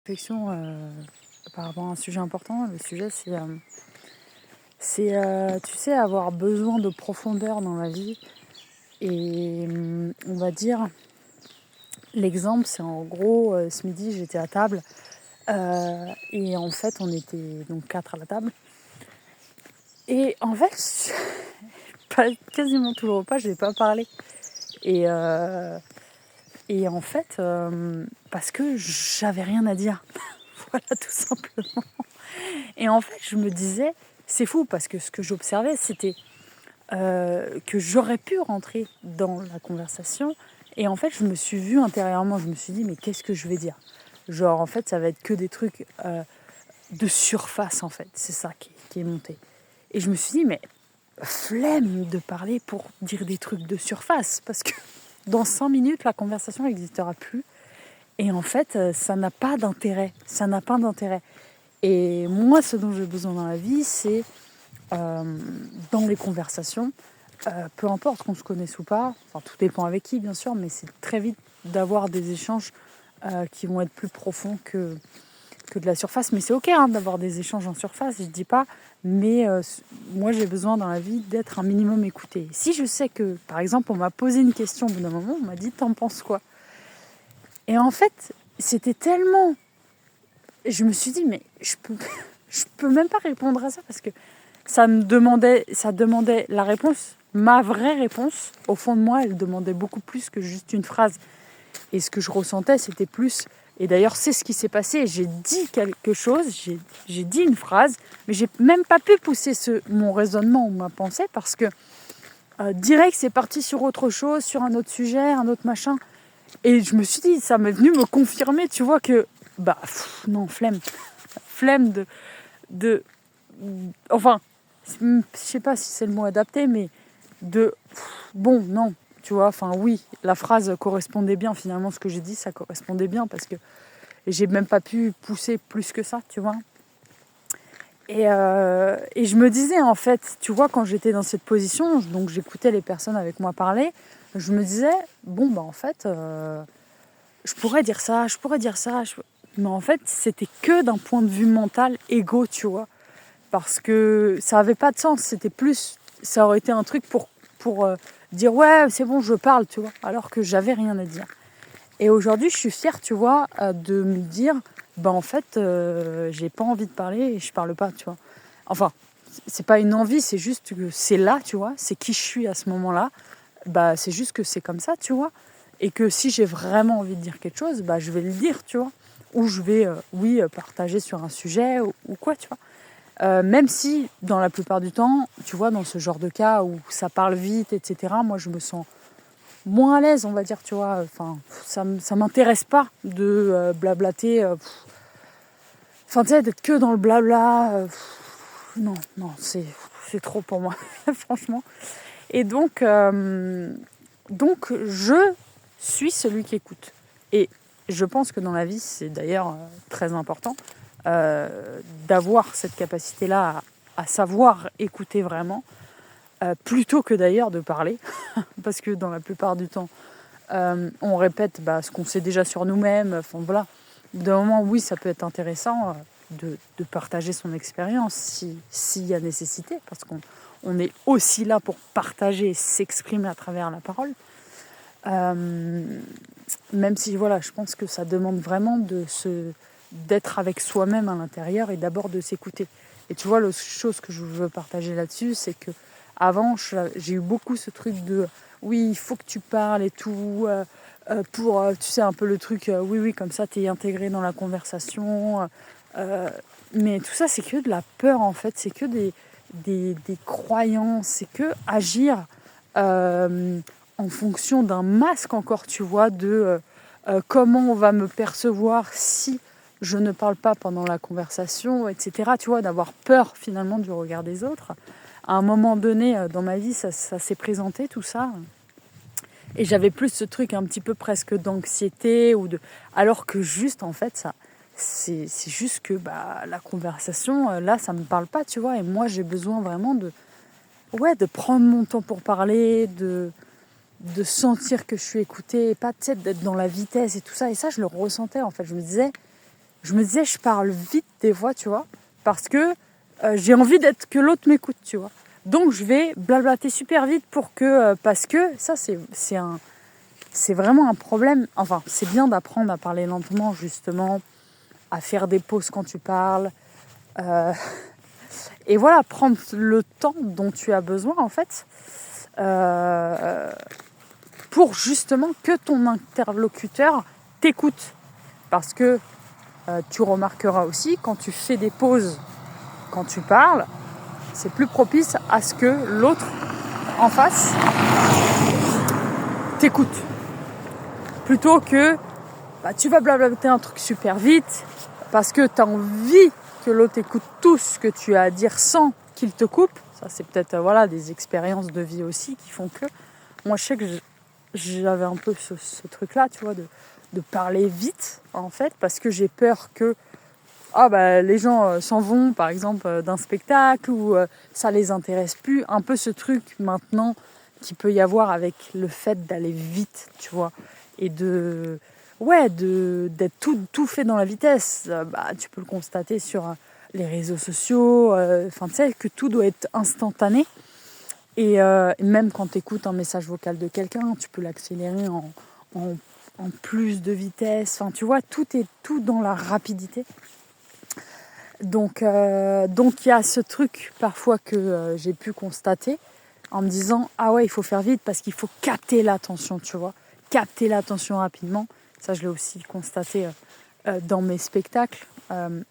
Réflexion par rapport à un sujet important. Le sujet, tu sais, avoir besoin de profondeur dans la vie. Et on va dire, l'exemple, c'est en gros, ce midi, j'étais à table. Et en fait, on était donc 4 à la table. Et en fait, quasiment tout le repas, je n'ai pas parlé. Et, euh, et en fait, parce que j'avais rien à dire. Voilà, tout simplement. Et en fait, je me disais, c'est fou parce que ce que j'observais, c'était que j'aurais pu rentrer dans la conversation. Et en fait, je me suis vue intérieurement, je me suis dit, mais qu'est-ce que je vais dire? Genre, en fait, ça va être que des trucs de surface, en fait. C'est ça qui est monté. Et je me suis dit, mais flemme de parler pour dire des trucs de surface. Parce que dans 5 minutes, la conversation n'existera plus. Et en fait, ça n'a pas d'intérêt. Ça n'a pas d'intérêt. Et moi, ce dont j'ai besoin dans la vie, c'est dans les conversations, peu importe qu'on se connaisse ou pas, enfin tout dépend avec qui bien sûr, mais c'est très vite d'avoir des échanges qui vont être plus profonds que de la surface. Mais c'est ok hein, d'avoir des échanges en surface, je dis pas, mais moi j'ai besoin dans la vie d'être un minimum écouté. Si je sais que, par exemple, on m'a posé une question au bout d'un moment, on m'a dit t'en penses quoi? Et en fait, c'était tellement... Je me suis dit, mais je peux même pas répondre à ça parce que ça demandait la réponse, ma vraie réponse. Au fond de moi, elle demandait beaucoup plus que juste une phrase. Et ce que je ressentais, c'était plus... Et d'ailleurs, c'est ce qui s'est passé. J'ai dit quelque chose, j'ai dit une phrase, mais j'ai même pas pu pousser mon raisonnement ou ma pensée parce que direct, c'est parti sur autre chose, sur un autre sujet, un autre machin. Et je me suis dit, ça m'est venu me confirmer, tu vois, que... non, flemme. Flemme de enfin, je sais pas si c'est le mot adapté, mais bon, non, tu vois, enfin oui, la phrase correspondait bien, finalement, ce que j'ai dit, ça correspondait bien, parce que j'ai même pas pu pousser plus que ça, tu vois. Et je me disais, en fait, tu vois, quand j'étais dans cette position, donc j'écoutais les personnes avec moi parler, je me disais, bon, bah en fait, je pourrais dire ça, mais en fait, c'était que d'un point de vue mental, égo, tu vois. Parce que ça avait pas de sens, c'était plus, ça aurait été un truc pour dire ouais c'est bon je parle, tu vois, alors que j'avais rien à dire. Et aujourd'hui je suis fière, tu vois, de me dire bah en fait j'ai pas envie de parler et je parle pas, tu vois. Enfin c'est pas une envie, c'est juste que c'est là, tu vois, c'est qui je suis à ce moment-là. Bah c'est juste que c'est comme ça, tu vois, et que si j'ai vraiment envie de dire quelque chose, bah je vais le dire, tu vois, ou je vais partager sur un sujet ou quoi, tu vois. Même si, dans la plupart du temps, tu vois, dans ce genre de cas où ça parle vite, etc., moi, je me sens moins à l'aise, on va dire, tu vois. Enfin, ça m'intéresse pas de blablater. Enfin, tu sais, d'être que dans le blabla. Non, non, c'est trop pour moi, franchement. Et donc, je suis celui qui écoute. Et je pense que dans la vie, c'est d'ailleurs très important d'avoir cette capacité-là à savoir écouter vraiment, plutôt que d'ailleurs de parler, parce que dans la plupart du temps, on répète ce qu'on sait déjà sur nous-mêmes. Enfin voilà, d'un moment, oui, ça peut être intéressant de partager son expérience s'il y a nécessité, parce qu'on est aussi là pour partager et s'exprimer à travers la parole. Même si voilà, je pense que ça demande vraiment d'être avec soi-même à l'intérieur et d'abord de s'écouter. Et tu vois, la chose que je veux partager là-dessus, c'est que avant, j'ai eu beaucoup ce truc de oui, il faut que tu parles et tout, pour, tu sais, un peu le truc, oui, oui, comme ça, tu es intégré dans la conversation. Mais tout ça, c'est que de la peur, en fait, c'est que des croyances, c'est que agir en fonction d'un masque encore, tu vois, de comment on va me percevoir si je ne parle pas pendant la conversation, etc. Tu vois, d'avoir peur finalement du regard des autres. À un moment donné dans ma vie, ça s'est présenté tout ça. Et j'avais plus ce truc un petit peu presque d'anxiété alors que juste en fait c'est juste que la conversation là ça me parle pas, tu vois, et moi j'ai besoin vraiment de prendre mon temps pour parler, de sentir que je suis écoutée et pas d'être dans la vitesse et tout ça. Et ça, je le ressentais en fait. Je me disais, je me disais, je parle vite des fois, tu vois, parce que j'ai envie que l'autre m'écoute, tu vois. Donc je vais blablater super vite parce que ça, c'est vraiment un problème. Enfin, c'est bien d'apprendre à parler lentement, justement, à faire des pauses quand tu parles. Et voilà, prendre le temps dont tu as besoin, en fait, pour justement que ton interlocuteur t'écoute. Parce que tu remarqueras aussi, quand tu fais des pauses, quand tu parles, c'est plus propice à ce que l'autre en face t'écoute. Plutôt que tu vas blablater un truc super vite parce que tu as envie que l'autre écoute tout ce que tu as à dire sans qu'il te coupe. Ça, c'est peut-être des expériences de vie aussi qui font que... Moi, je sais que j'avais un peu ce truc-là, tu vois, de parler vite, en fait, parce que j'ai peur que les gens s'en vont, par exemple, d'un spectacle ou ça les intéresse plus. Un peu ce truc maintenant qu'il peut y avoir avec le fait d'aller vite, tu vois, et d'être tout fait dans la vitesse. Tu peux le constater sur les réseaux sociaux, tu sais, que tout doit être instantané. Et même quand tu écoutes un message vocal de quelqu'un, tu peux l'accélérer en plus de vitesse. Enfin, tu vois, tout est tout dans la rapidité. Donc il y a ce truc parfois que j'ai pu constater en me disant ah ouais, il faut faire vite parce qu'il faut capter l'attention, tu vois, capter l'attention rapidement. Ça, je l'ai aussi constaté dans mes spectacles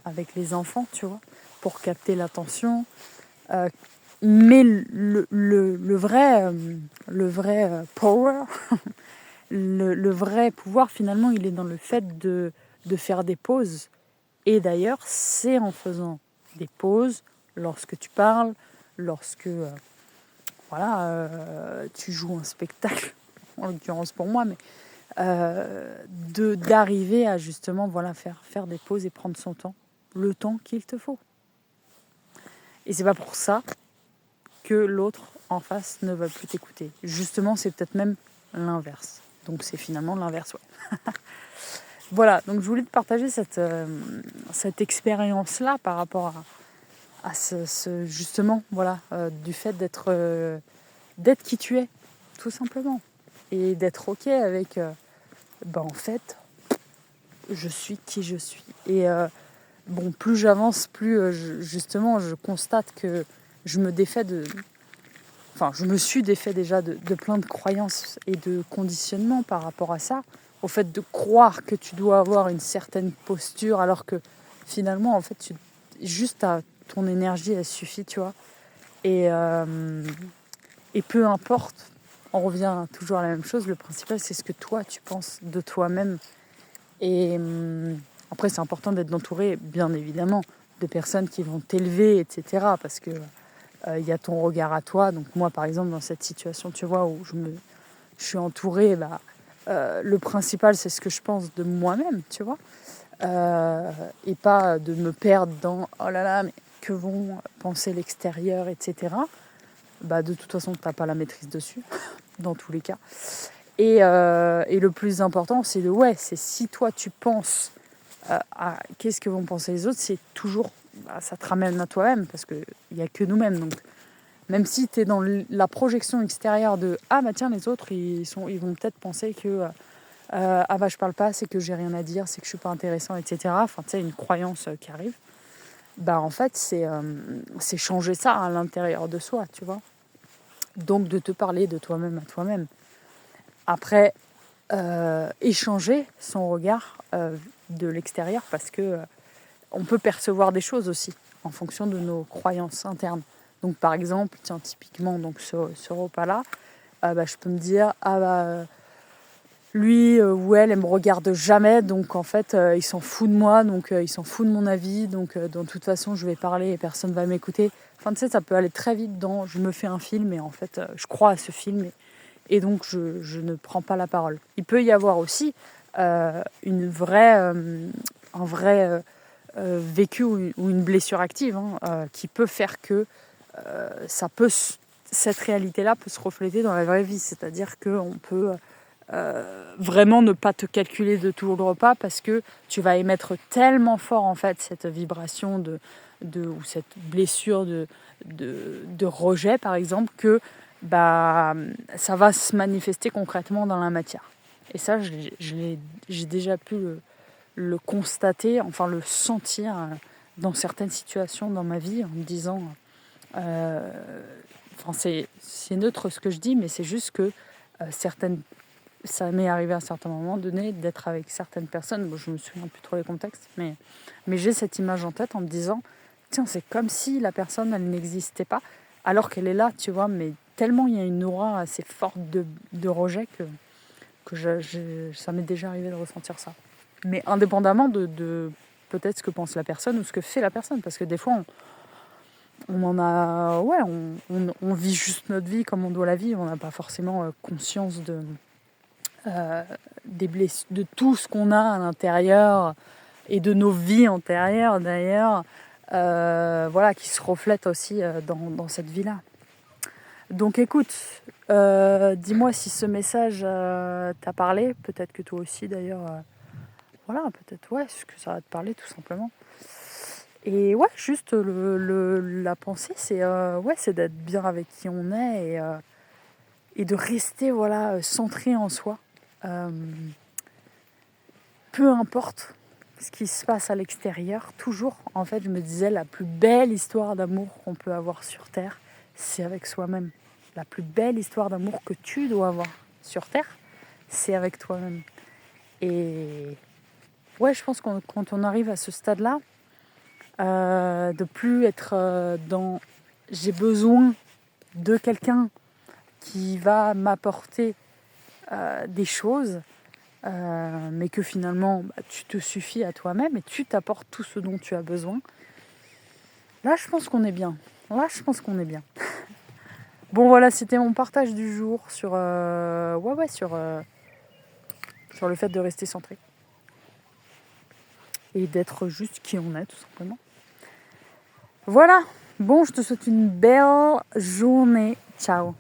avec les enfants, tu vois, pour capter l'attention. Mais le vrai power, le vrai pouvoir finalement, il est dans le fait de faire des pauses. Et d'ailleurs, c'est en faisant des pauses, lorsque tu parles, lorsque tu joues un spectacle, en l'occurrence pour moi, mais d'arriver à justement faire des pauses et prendre son temps, le temps qu'il te faut. Et c'est pas pour ça que l'autre en face ne va plus t'écouter. Justement, c'est peut-être même l'inverse. Donc c'est finalement l'inverse, ouais. Voilà, donc je voulais te partager cette expérience-là par rapport à justement, du fait d'être qui tu es, tout simplement. Et d'être OK avec, en fait, je suis qui je suis. Et plus j'avance, plus justement, je constate que je me suis défait déjà de plein de croyances et de conditionnements par rapport à ça. Au fait de croire que tu dois avoir une certaine posture alors que finalement, en fait, juste ton énergie, elle suffit, tu vois. Et peu importe, on revient toujours à la même chose. Le principal, c'est ce que toi, tu penses de toi-même. Et après, c'est important d'être entouré, bien évidemment, de personnes qui vont t'élever, etc. Parce que il y a ton regard à toi. Donc moi, par exemple, dans cette situation, tu vois, où je suis entourée, le principal, c'est ce que je pense de moi-même, tu vois. Et pas de me perdre dans « oh là là, mais que vont penser l'extérieur, etc. » De toute façon, tu n'as pas la maîtrise dessus, dans tous les cas. Et le plus important, c'est c'est si toi, tu penses à qu'est-ce que vont penser les autres, c'est toujours, ça te ramène à toi-même, parce qu'il n'y a que nous-mêmes. Donc, même si tu es dans la projection extérieure de « ah tiens, les autres, ils vont peut-être penser que je parle pas, c'est que j'ai rien à dire, c'est que je suis pas intéressant, etc. » Enfin, tu sais, une croyance qui arrive. En fait, c'est changer ça à l'intérieur de soi, tu vois. Donc, de te parler de toi-même à toi-même. Après, échanger son regard de l'extérieur, parce que on peut percevoir des choses aussi en fonction de nos croyances internes. Donc, par exemple, typiquement, donc, ce repas-là, je peux me dire, lui ou elle me regarde jamais, donc en fait, il s'en fout de moi, donc il s'en fout de mon avis, donc de toute façon, je vais parler et personne ne va m'écouter. Enfin, tu sais, ça peut aller très vite dans je me fais un film et en fait, je crois à ce film et donc je ne prends pas la parole. Il peut y avoir aussi un vrai vécu ou une blessure active qui peut faire que cette réalité-là peut se refléter dans la vraie vie. C'est-à-dire qu'on peut vraiment ne pas te calculer de tout le repas parce que tu vas émettre tellement fort en fait cette vibration ou cette blessure de rejet par exemple que ça va se manifester concrètement dans la matière. Et ça, j'ai déjà pu le constater, enfin le sentir dans certaines situations dans ma vie en me disant c'est neutre ce que je dis, mais c'est juste que ça m'est arrivé à un certain moment donné d'être avec certaines personnes, bon, je me souviens plus trop les contextes, mais j'ai cette image en tête en me disant tiens, c'est comme si la personne elle n'existait pas alors qu'elle est là, tu vois, mais tellement il y a une aura assez forte de rejet que ça m'est déjà arrivé de ressentir ça. Mais indépendamment de peut-être ce que pense la personne ou ce que fait la personne, parce que des fois on en a, ouais, on vit juste notre vie comme on doit la vivre, on n'a pas forcément conscience des blessures, de tout ce qu'on a à l'intérieur et de nos vies antérieures d'ailleurs, qui se reflètent aussi dans cette vie-là. Donc écoute, dis-moi si ce message t'a parlé, peut-être que toi aussi d'ailleurs, peut-être ce que ça va te parler tout simplement. Et juste la pensée, c'est d'être bien avec qui on est et de rester centré en soi. Peu importe ce qui se passe à l'extérieur, toujours, en fait, je me disais, la plus belle histoire d'amour qu'on peut avoir sur Terre, c'est avec soi-même. La plus belle histoire d'amour que tu dois avoir sur Terre, c'est avec toi-même. Et je pense que quand on arrive à ce stade-là, de plus être dans j'ai besoin de quelqu'un qui va m'apporter des choses, mais que finalement tu te suffis à toi-même et tu t'apportes tout ce dont tu as besoin. Là, je pense qu'on est bien. Bon, voilà, c'était mon partage du jour sur sur le fait de rester centré et d'être juste qui on est, tout simplement. Voilà. Bon, je te souhaite une belle journée. Ciao.